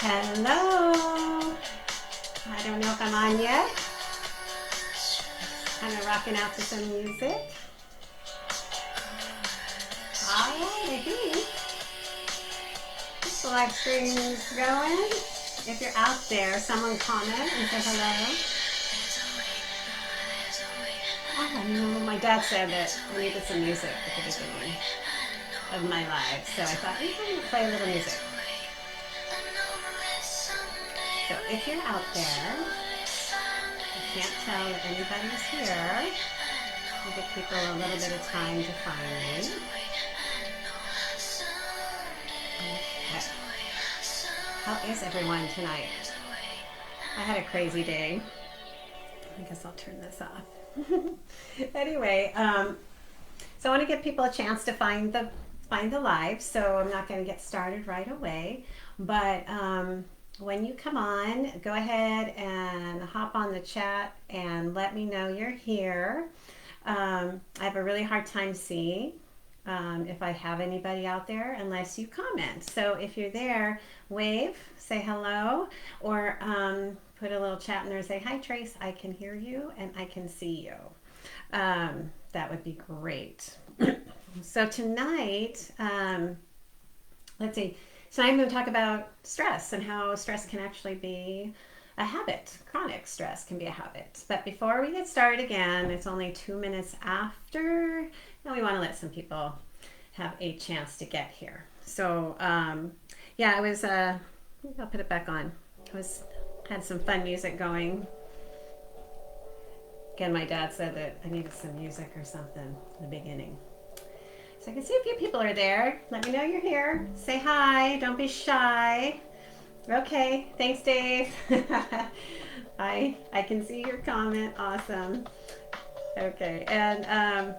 Hello. I don't know if I'm on yet. Kind of rocking out to some music. All right, I think the live stream is going. If you're out there, someone comment and say hello. Oh no, my dad said that I needed some music at the beginning of my live, so I thought I'm going to play a little music. So if you're out there, I can't tell that anybody's here. I'll give people a little bit of time to find me. Okay. How is everyone tonight? I had a crazy day. I guess I'll turn this off. Anyway, so I want to give people a chance to find the live. So I'm not going to get started right away, but when you come on, go ahead and hop on the chat and let me know you're here. I have a really hard time seeing if I have anybody out there unless you comment. So if you're there, wave, say hello, or put a little chat in there and say, hi Trace, I can hear you and I can see you. That would be great. So tonight, let's see. So I'm going to talk about stress and how stress can actually be a habit. Chronic stress can be a habit. But before we get started again, it's only 2 minutes after, and we want to let some people have a chance to get here. So yeah, I was, I'll put it back on. Had some fun music going. Again, my dad said that I needed some music or something in the beginning. So I can see a few people are there. Let me know you're here. Say hi. Don't be shy. Okay. Thanks, Dave. I can see your comment. Awesome. Okay. And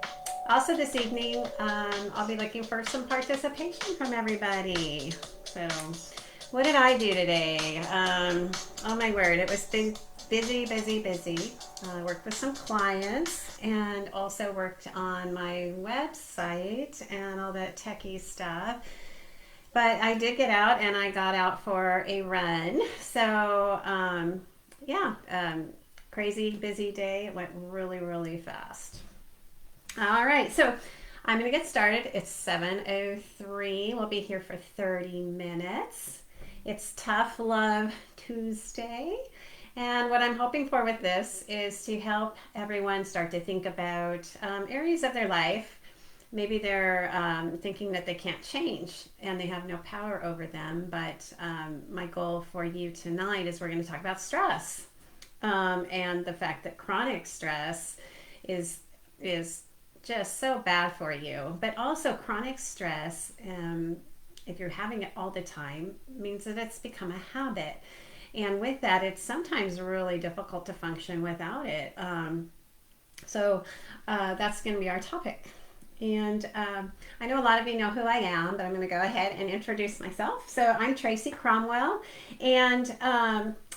also this evening, I'll be looking for some participation from everybody. So what did I do today? Oh my word. It was busy. I worked with some clients and also worked on my website and all that techie stuff. But I did get out and I got out for a run. So yeah, crazy busy day. It went really fast. All right, so I'm going to get started. It's 7:03. We'll be here for 30 minutes. It's Tough Love Tuesday. And what I'm hoping for with this is to help everyone start to think about areas of their life. Maybe they're thinking that they can't change and they have no power over them. But my goal for you tonight is we're going to talk about stress and the fact that chronic stress is just so bad for you. But also chronic stress, if you're having it all the time, means that it's become a habit. And with that, it's sometimes really difficult to function without it. So that's going to be our topic. And I know a lot of you know who I am, but I'm going to go ahead and introduce myself. So I'm Tracy Cromwell, and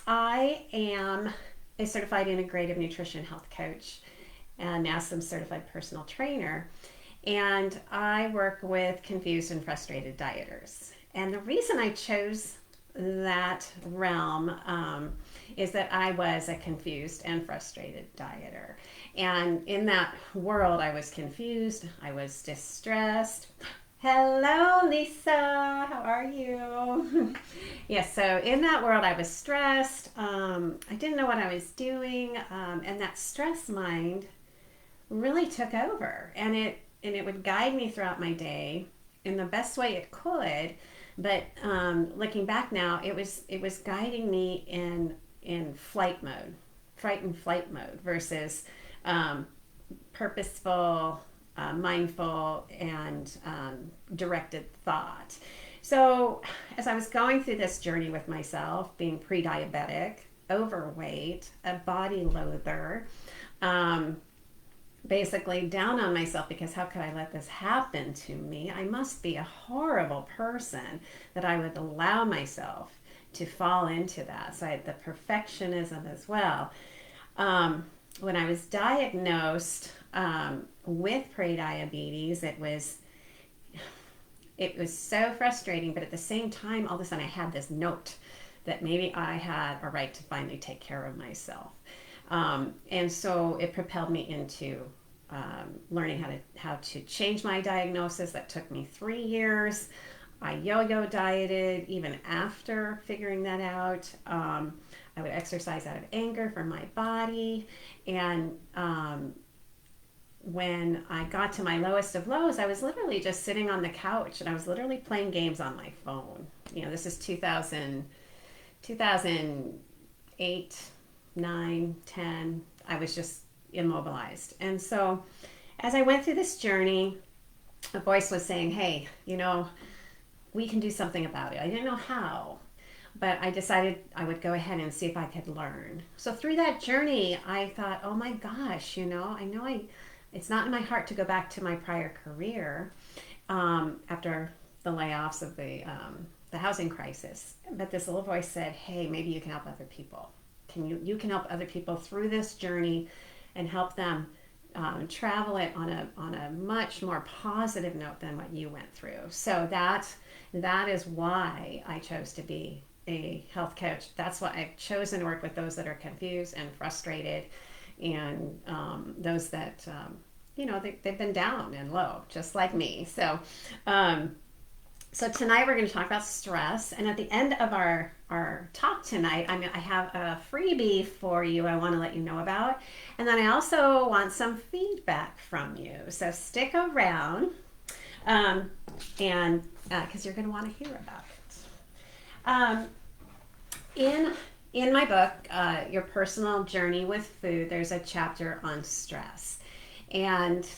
I am a certified integrative nutrition health coach and now some certified personal trainer. And I work with confused and frustrated dieters. And the reason I chose that realm is that I was a confused and frustrated dieter. And in that world, I was confused, I was distressed. Hello, Lisa, how are you? Yes, so in that world, I was stressed. I didn't know what I was doing, and that stress mind really took over, and it would guide me throughout my day in the best way it could. But looking back now, it was guiding me in flight mode, fright and flight mode versus purposeful, mindful, and directed thought. So as I was going through this journey with myself, being pre-diabetic, overweight, a body loather, basically down on myself because how could I let this happen to me? I must be a horrible person that I would allow myself to fall into that. So I had the perfectionism as well. When I was diagnosed with prediabetes, it was so frustrating, but at the same time, all of a sudden I had this note that maybe I had a right to finally take care of myself. And so it propelled me into learning how to change my diagnosis. That took me 3 years. I yo-yo dieted even after figuring that out. I would exercise out of anger for my body. And when I got to my lowest of lows, I was literally just sitting on the couch and I was literally playing games on my phone. This is 2008, 9, 10. I was just immobilized. And so as I went through this journey, a voice was saying, hey, we can do something about it. I didn't know how, but I decided I would go ahead and see if I could learn. So through that journey, I thought, oh my gosh, it's not in my heart to go back to my prior career after the layoffs of the housing crisis. But this little voice said, hey, maybe you can help other people. You can help other people through this journey and help them travel it on a much more positive note than what you went through. So that is why I chose to be a health coach. That's why I've chosen to work with those that are confused and frustrated, and those that they've been down and low, just like me. So tonight we're going to talk about stress, and at the end of our talk tonight, I have a freebie for you I want to let you know about, and then I also want some feedback from you. So stick around, and because you're going to want to hear about it. In my book, Your Personal Journey with Food, there's a chapter on stress, and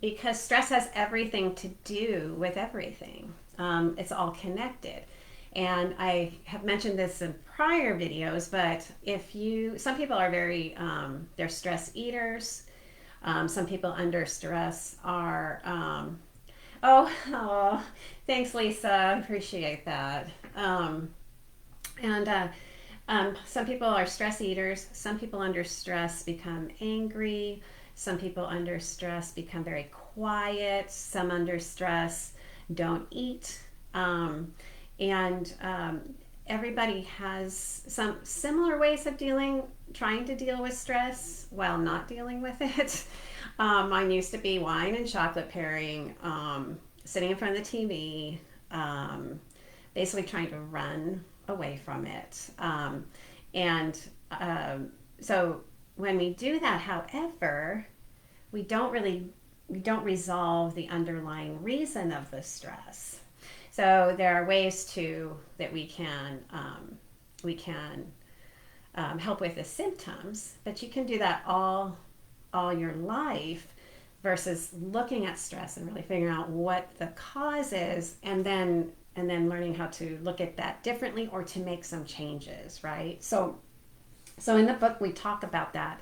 because stress has everything to do with everything. It's all connected. And I have mentioned this in prior videos, but some people are they're stress eaters. Some people under stress are, thanks, Lisa. I appreciate that. Some people are stress eaters. Some people under stress become angry. Some people under stress become very quiet. Some under stress don't eat. Everybody has some similar ways of trying to deal with stress while not dealing with it. Mine used to be wine and chocolate pairing, sitting in front of the TV, basically trying to run away from it. So when we do that, however, we don't resolve the underlying reason of the stress. So there are ways that we can help with the symptoms, but you can do that all your life versus looking at stress and really figuring out what the cause is, and then learning how to look at that differently or to make some changes, right? So in the book we talk about that.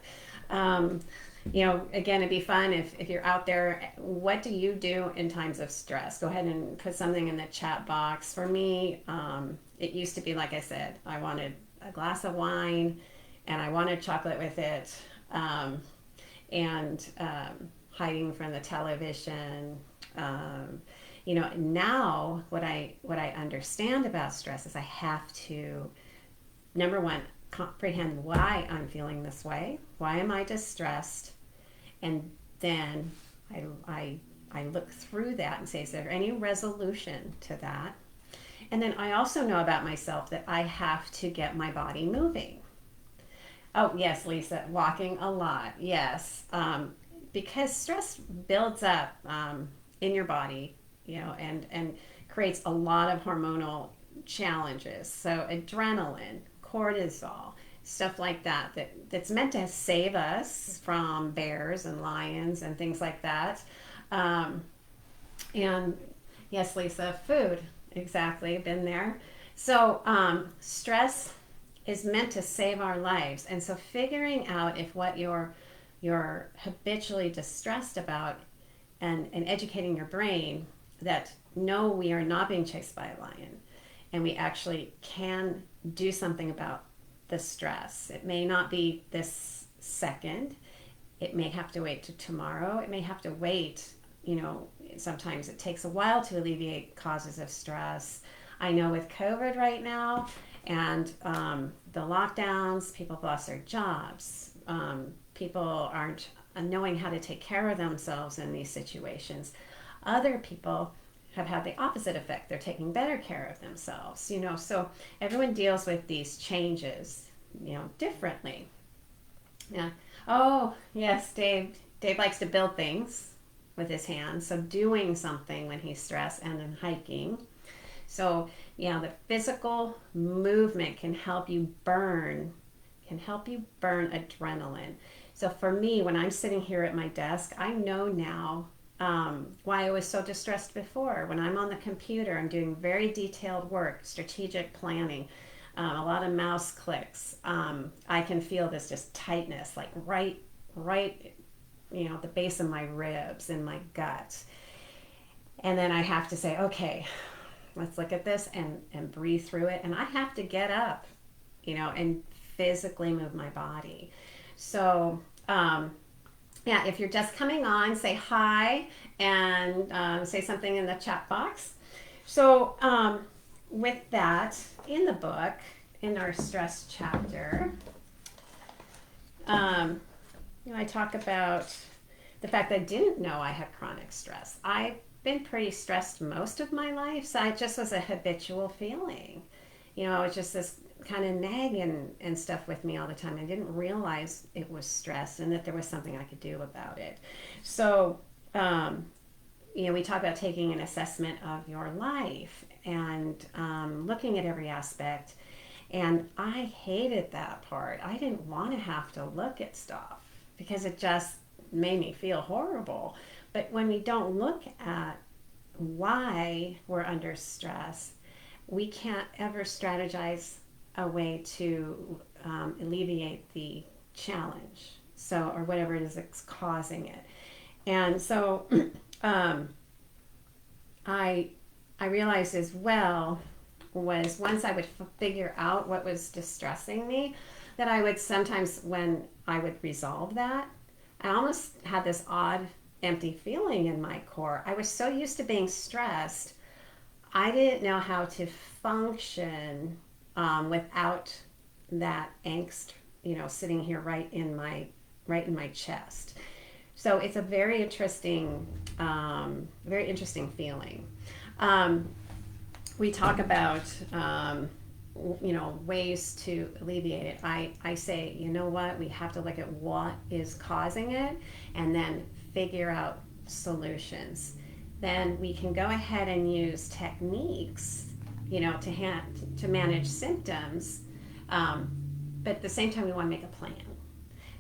Again, it'd be fun if you're out there. What do you do in times of stress? Go ahead and put something in the chat box. For me, it used to be, like I said, I wanted a glass of wine and I wanted chocolate with it, and hiding from the television. Now what I understand about stress is I have to, number one, comprehend why I'm feeling this way. Why am I distressed? And then I look through that and say, is there any resolution to that? And then I also know about myself that I have to get my body moving. Oh, yes, Lisa, walking a lot. Yes. Because stress builds up in your body, and creates a lot of hormonal challenges. So adrenaline, cortisol, stuff like that's meant to save us from bears and lions and things like that. And yes, Lisa, food, exactly, been there. So stress is meant to save our lives, and so figuring out if what you're habitually distressed about, and educating your brain that no, we are not being chased by a lion, and we actually can do something about the stress. It may not be this second. It may have to wait to tomorrow. It may have to wait, sometimes it takes a while to alleviate causes of stress. I know with COVID right now, And the lockdowns, people have lost their jobs. People aren't knowing how to take care of themselves in these situations. Other people have had the opposite effect. They're taking better care of themselves, you know. So everyone deals with these changes, you know, differently. Yeah. Oh, yes, Dave. Dave likes to build things with his hands. So doing something when he's stressed, and then hiking. So, yeah, the physical movement can help you burn adrenaline. So for me, when I'm sitting here at my desk, I know now why I was so distressed before. When I'm on the computer, I'm doing very detailed work, strategic planning, a lot of mouse clicks. I can feel this just tightness, like right, you know, the base of my ribs and my gut. And then I have to say, okay, let's look at this and breathe through it. And I have to get up, you know, and physically move my body. So, yeah, if you're just coming on, say hi and say something in the chat box. So, with that, in the book, in our stress chapter, you know, I talk about the fact that I didn't know I had chronic stress. I've been pretty stressed most of my life, so it just was a habitual feeling. You know, it's just this kind of nagging and stuff with me all the time. I didn't realize it was stress and that there was something I could do about it. So, you know, we talk about taking an assessment of your life and looking at every aspect. And I hated that part. I didn't want to have to look at stuff because it just made me feel horrible. But when we don't look at why we're under stress, we can't ever strategize a way to alleviate the challenge, so, or whatever it is that's causing it. And so I realized as well was once I would figure out what was distressing me, that I would sometimes, when I would resolve that, I almost had this odd empty feeling in my core. I was so used to being stressed, I didn't know how to function without that angst, you know, sitting here right in my chest. So it's a very interesting feeling. We talk about you know, ways to alleviate it. I say, you know what, we have to look at what is causing it and then figure out solutions. Then we can go ahead and use techniques, you know, to manage symptoms, but at the same time we want to make a plan.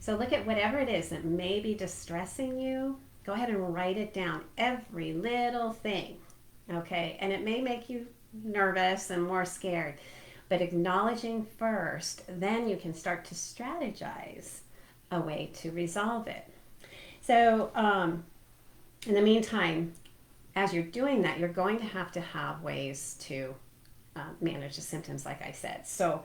So look at whatever it is that may be distressing you. Go ahead and write it down, every little thing, okay? And it may make you nervous and more scared, but acknowledging first, then you can start to strategize a way to resolve it. So in the meantime, as you're doing that, you're going to have ways to manage the symptoms, like I said. So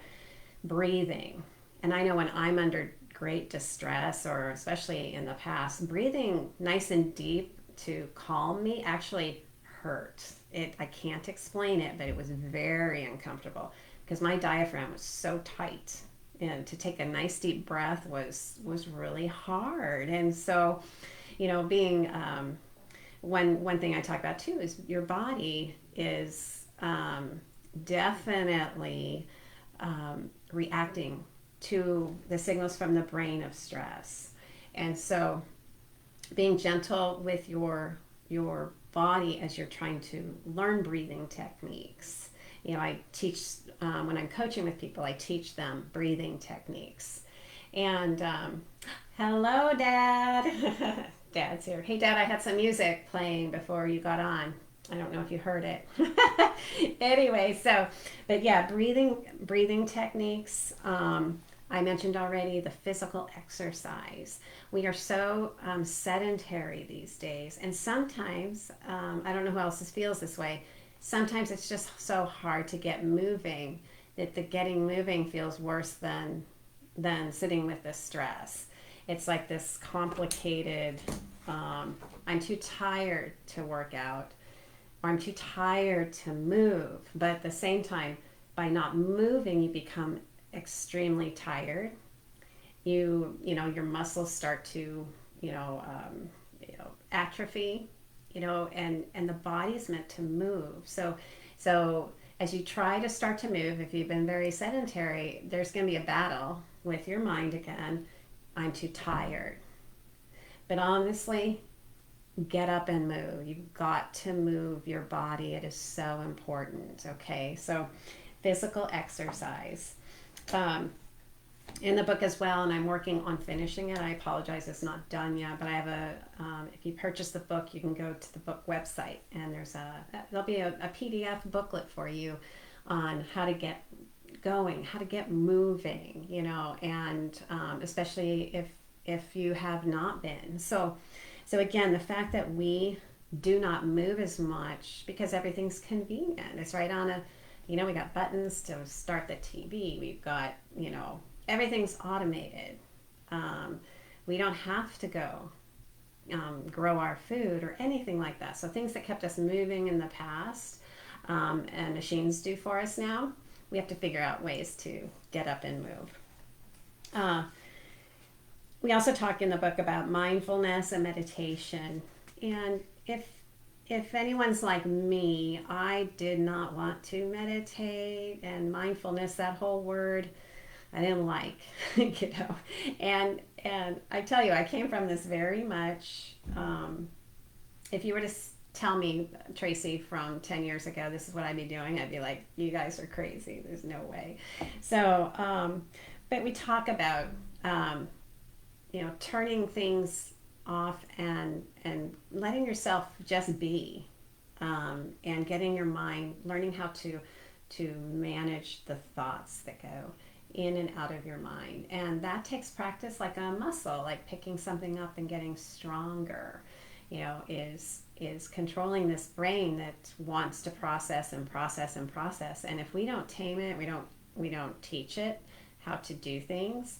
breathing. And I know when I'm under great distress, or especially in the past, breathing nice and deep to calm me actually hurt. I can't explain it, but it was very uncomfortable because my diaphragm was so tight. And to take a nice deep breath was really hard. And so, you know, being one thing I talk about too is your body is definitely reacting to the signals from the brain of stress. And so being gentle with your body as you're trying to learn breathing techniques. You know, I teach, when I'm coaching with people, I teach them breathing techniques. And hello, Dad. Dad's here. Hey, Dad, I had some music playing before you got on. I don't know if you heard it. Anyway, so, but yeah, breathing techniques. I mentioned already the physical exercise. We are so sedentary these days. And sometimes, I don't know who else feels this way, sometimes it's just so hard to get moving that the getting moving feels worse than sitting with the stress. It's like this complicated, I'm too tired to work out, or I'm too tired to move, but at the same time, by not moving, you become extremely tired. Your muscles start to, atrophy, and the body's meant to move. So as you try to start to move, if you've been very sedentary, there's going to be a battle with your mind again. I'm too tired. But honestly, get up and move. You've got to move your body. It is so important. Okay, so physical exercise. In the book as well, and I'm working on finishing it. I apologize, it's not done yet, but I have if you purchase the book, you can go to the book website, and there'll be a PDF booklet for you on how to get going, how to get moving, and especially if you have not been. So again, the fact that we do not move as much because everything's convenient. It's right on we got buttons to start the TV. We've got, everything's automated. We don't have to go grow our food or anything like that. So things that kept us moving in the past, and machines do for us now, we have to figure out ways to get up and move. We also talk in the book about mindfulness and meditation. And if anyone's like me, I did not want to meditate, and mindfulness, that whole word, I didn't like, and I tell you, I came from this very much, if you were to tell me, Tracy, from 10 years ago, this is what I'd be doing, I'd be like, you guys are crazy, there's no way. So, but we talk about, turning things off and letting yourself just be, and getting your mind, learning how to manage the thoughts that go in and out of your mind. And that takes practice, like a muscle, like picking something up and getting stronger, is controlling this brain that wants to process and process and process. And if we don't tame it, we don't teach it how to do things,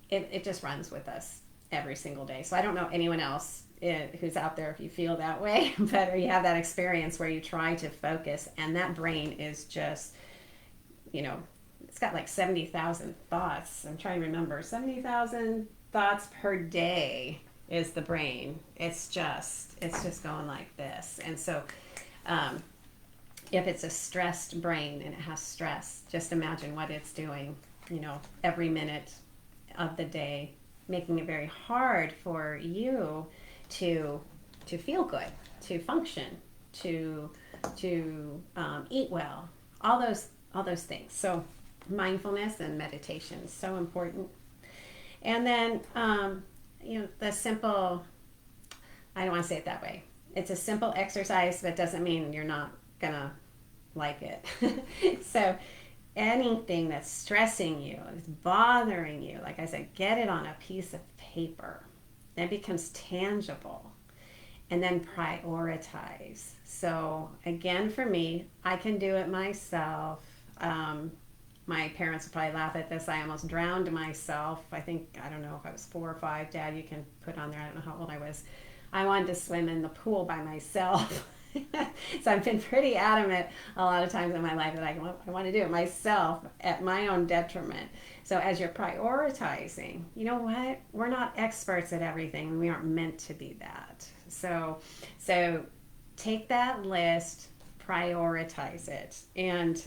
it just runs with us every single day. So I don't know anyone else who's out there, if you feel that way, but or you have that experience where you try to focus and that brain is just, it's got like 70,000 thoughts. I'm trying to remember, 70,000 thoughts per day is the brain. It's just going like this. And so if it's a stressed brain and it has stress, just imagine what it's doing, every minute of the day, making it very hard for you to feel good, to function, to eat well, all those things. So mindfulness and meditation is so important. And then the simple, I don't want to say it that way, it's a simple exercise, but doesn't mean you're not gonna like it. So anything that's stressing you, is bothering you, like I said, get it on a piece of paper. Then it becomes tangible. And then prioritize. So again, for me, I can do it myself. My parents would probably laugh at this. I almost drowned myself. I don't know if I was 4 or 5. Dad, you can put on there. I don't know how old I was. I wanted to swim in the pool by myself. So I've been pretty adamant a lot of times in my life that I want to do it myself at my own detriment. So as you're prioritizing, you know what? We're not experts at everything, and we aren't meant to be that. So take that list, prioritize it, and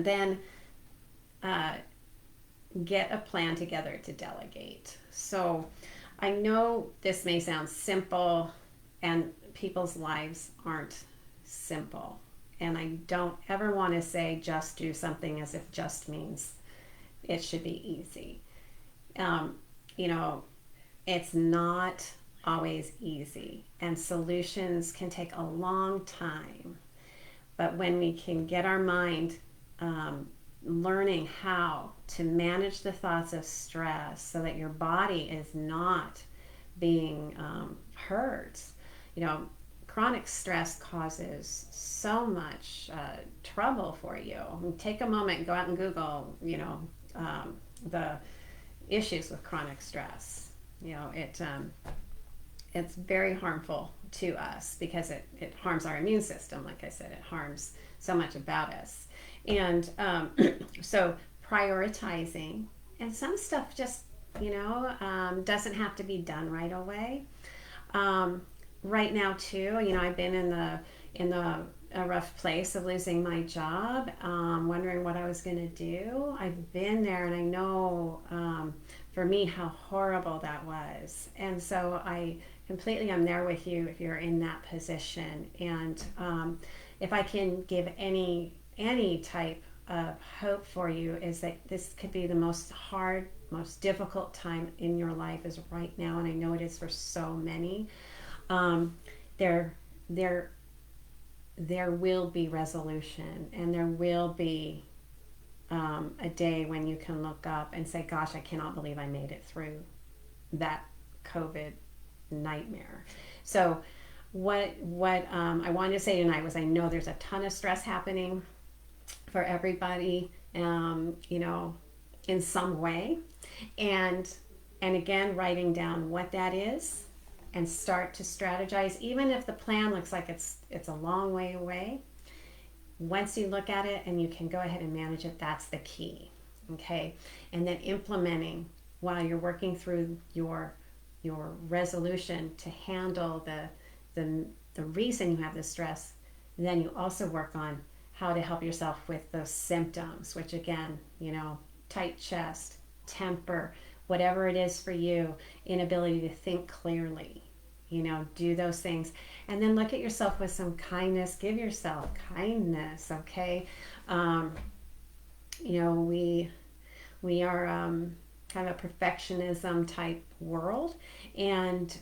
then get a plan together to delegate. So I know this may sound simple, and people's lives aren't simple. And I don't ever want to say just do something as if just means it should be easy. It's not always easy, and solutions can take a long time. But when we can get our mind learning how to manage the thoughts of stress so that your body is not being hurt. Chronic stress causes so much trouble for you. Take a moment and go out and Google, the issues with chronic stress. it's very harmful to us because it harms our immune system. Like I said, it harms so much about us. And so prioritizing, and some stuff just, doesn't have to be done right away. Right now too, I've been in the a rough place of losing my job, wondering what I was going to do. I've been there, and I know for me how horrible that was. And so I completely am there with you if you're in that position. And if I can give any type of hope for you, is that this could be the most difficult time in your life is right now, and I know it is for so many. There will be resolution, and there will be a day when you can look up and say, gosh, I cannot believe I made it through that COVID nightmare. So what I wanted to say tonight was, I know there's a ton of stress happening for everybody, in some way. And again, writing down what that is and start to strategize, even if the plan looks like it's a long way away. Once you look at it and you can go ahead and manage it, that's the key. Okay? And then implementing while you're working through your resolution to handle the reason you have the stress. And then you also work on how to help yourself with those symptoms, which again, tight chest, temper, whatever it is for you, inability to think clearly, do those things. And then look at yourself with some kindness. Give yourself kindness, okay? We are kind of a perfectionism type world. And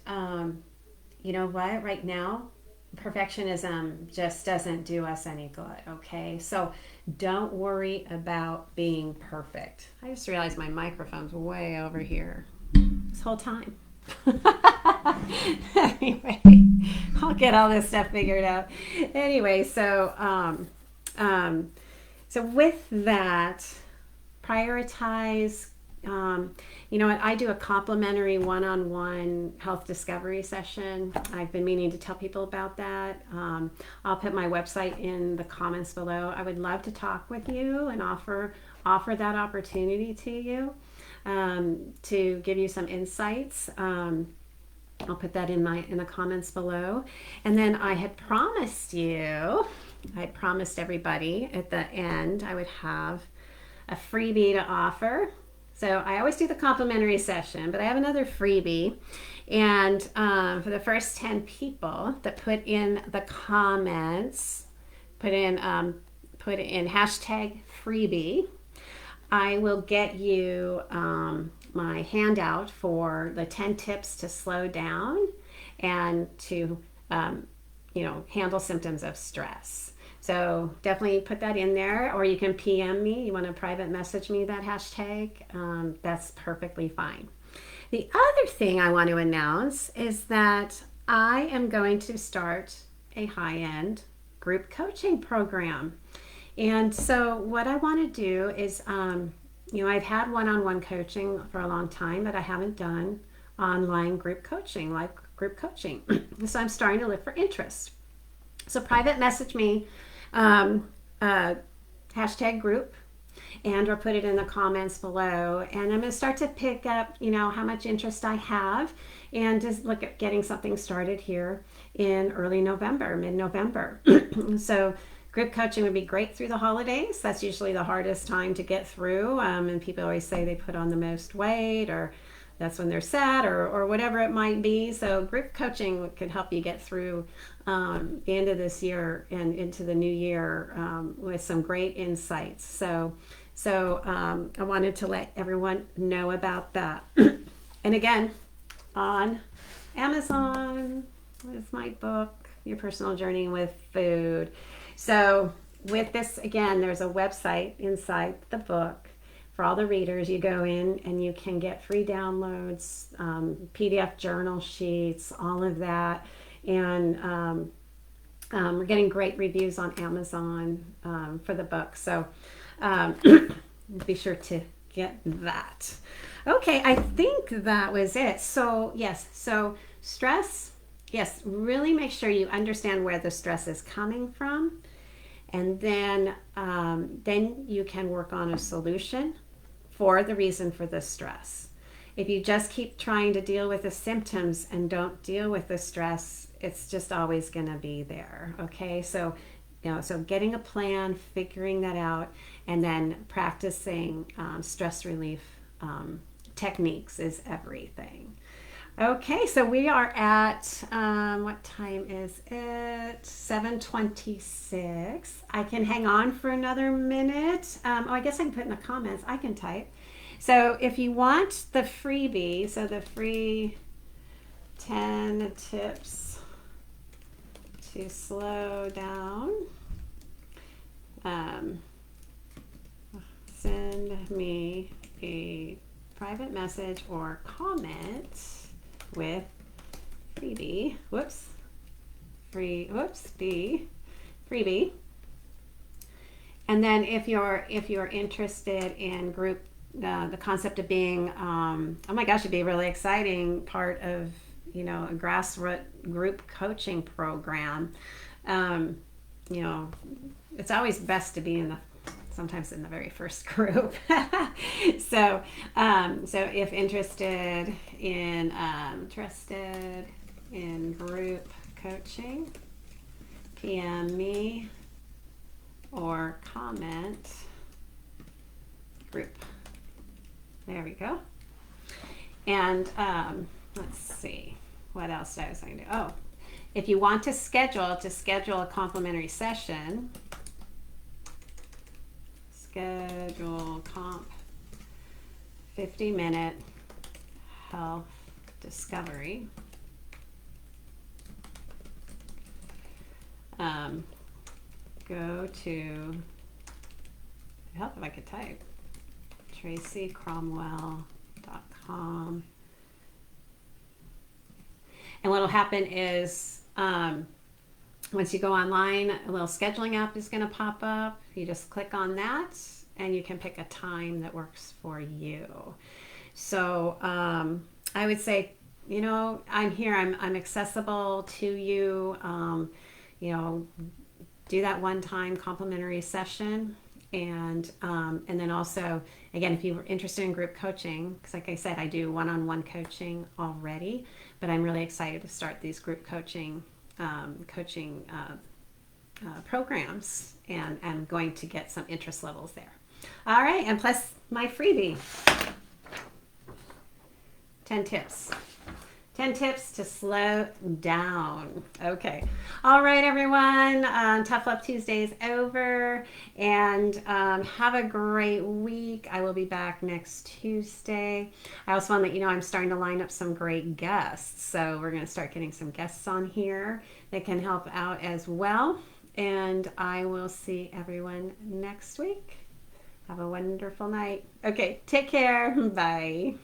you know what? Right now, perfectionism just doesn't do us any good, okay? So don't worry about being perfect. I just realized my microphone's way over here this whole time. Anyway, I'll get all this stuff figured out. Anyway, so with that, prioritize. I do a complimentary one-on-one health discovery session. I've been meaning to tell people about that. I'll put my website in the comments below. I would love to talk with you and offer that opportunity to you, to give you some insights. I'll put that in the comments below. And then I had promised everybody at the end I would have a freebie to offer. So I always do the complimentary session, but I have another freebie. And for the first 10 people that put in the comments, put in hashtag freebie, I will get you my handout for the 10 tips to slow down and to handle symptoms of stress. So definitely put that in there, or you can PM me. You want to private message me that hashtag, that's perfectly fine. The other thing I want to announce is that I am going to start a high-end group coaching program. And so what I want to do is, I've had one-on-one coaching for a long time, but I haven't done online group coaching, like group coaching. So I'm starting to look for interest. So private message me, hashtag group, or put it in the comments below. And I'm going to start to pick up, how much interest I have, and just look at getting something started here in early November, mid-November. So group coaching would be great through the holidays. That's usually the hardest time to get through. And people always say they put on the most weight, or that's when they're sad, or whatever it might be. So group coaching could help you get through the end of this year and into the new year with some great insights. So I wanted to let everyone know about that. And again, on Amazon is my book, Your Personal Journey with Food. So with this, again, there's a website inside the book. For all the readers, you go in and you can get free downloads, PDF journal sheets, all of that. And we're getting great reviews on Amazon for the book. So be sure to get that. Okay, I think that was it. So yes, so stress, yes, really make sure you understand where the stress is coming from, and then you can work on a solution for the reason for the stress. If you just keep trying to deal with the symptoms and don't deal with the stress, it's just always going to be there. Okay, so so getting a plan, figuring that out, and then practicing stress relief techniques is everything. Okay, so we are at what time is it? 7:26. I can hang on for another minute. I guess I can put in the comments. I can type. So if you want the freebie, so the free 10 tips to slow down, send me a private message or comment with freebie. Freebie. And then if you're interested in group, the concept of being, oh my gosh, it'd be a really exciting part of a grassroots group coaching program. It's always best to be sometimes in the very first group. So if interested in group coaching, PM me or comment group. There we go. And let's see what else I was going to do. Oh, if you want to schedule a complimentary session, schedule comp 50-minute health discovery. Go to, help if I could type, tracycromwell.com. And what will happen is once you go online, a little scheduling app is going to pop up. You just click on that and you can pick a time that works for you. So I would say, I'm here, I'm accessible to you. Do that one-time complimentary session. And then also, again, if you're interested in group coaching, because like I said, I do one-on-one coaching already, but I'm really excited to start these group coaching programs, and I'm going to get some interest levels there. All right, and plus my freebie, 10 tips. 10 tips to slow down. Okay. All right, everyone. Tough Love Tuesday is over. And have a great week. I will be back next Tuesday. I also want to let you know I'm starting to line up some great guests. So we're going to start getting some guests on here that can help out as well. And I will see everyone next week. Have a wonderful night. Okay. Take care. Bye.